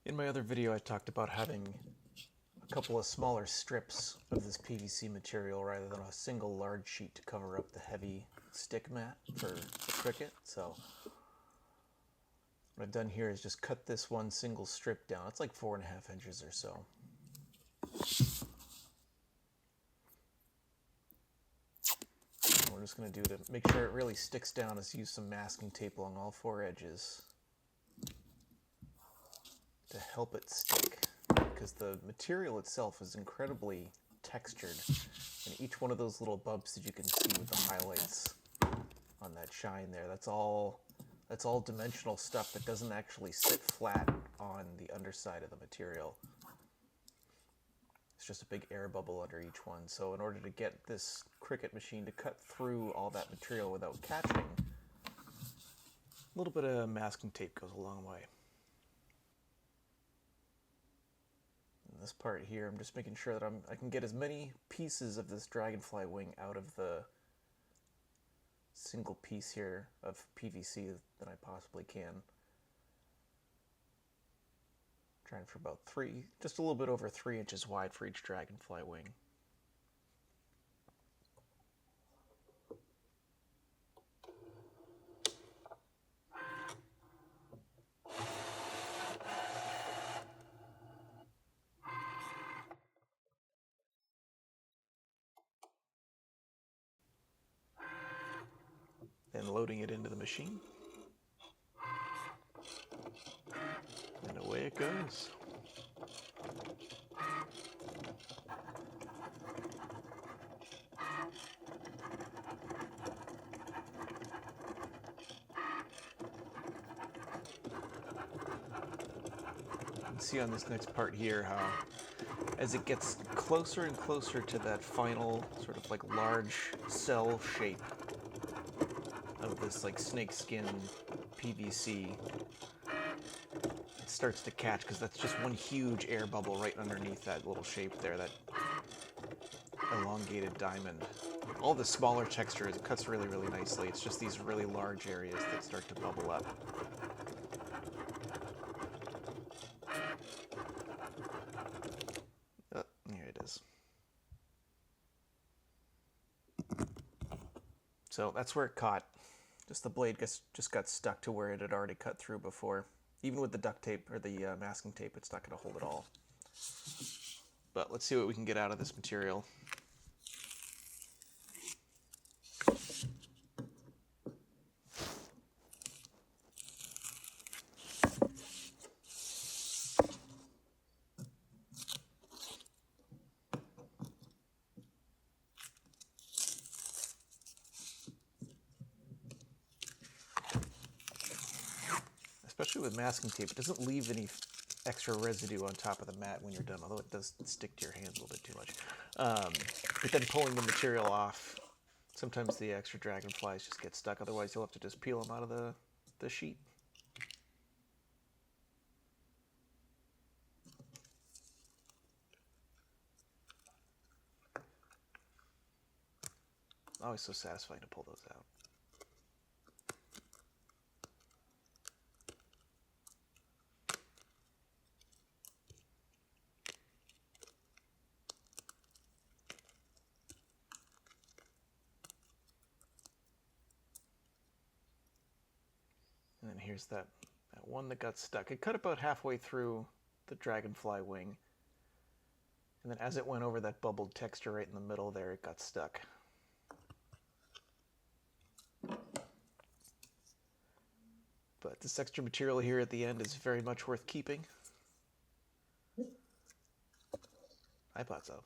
In my other video, I talked about having a couple of smaller strips of this PVC material rather than a single large sheet to cover up the heavy stick mat for the Cricut. So what I've done here is just cut this one single strip down. It's like 4.5 inches or so. And we're just going to do to make sure it really sticks down is use some masking tape along all 4 edges to help it stick, because the material itself is incredibly textured, and each one of those little bumps that you can see with the highlights on that shine there, that's all dimensional stuff that doesn't actually sit flat on the underside of the material. It's just a big air bubble under each one. So in order to get this Cricut machine to cut through all that material without catching, a little bit of masking tape goes a long way. This part here, I'm just making sure that I can get as many pieces of this dragonfly wing out of the single piece here of PVC that I possibly can. Trying for about just a little bit over 3 inches wide for each dragonfly wing. Then loading it into the machine, and away it goes. You can see on this next part here how as it gets closer and closer to that final sort of like large cell shape of this like snakeskin PVC, it starts to catch, because that's just one huge air bubble right underneath that little shape there, that elongated diamond. All the smaller textures, it cuts really, really nicely. It's just these really large areas that start to bubble up. Oh, here it is. So that's where it caught. Just the blade just got stuck to where it had already cut through before. Even with the duct tape or the masking tape, it's not going to hold it all. But let's see what we can get out of this material. Especially with masking tape, it doesn't leave any extra residue on top of the mat when you're done, although it does stick to your hands a little bit too much. But then pulling the material off, sometimes the extra dragonflies just get stuck, otherwise you'll have to just peel them out of the sheet. Always so satisfying to pull those out. And then here's that one that got stuck. It cut about halfway through the dragonfly wing, and then as it went over that bubbled texture right in the middle there, it got stuck. But this extra material here at the end is very much worth keeping. I thought so.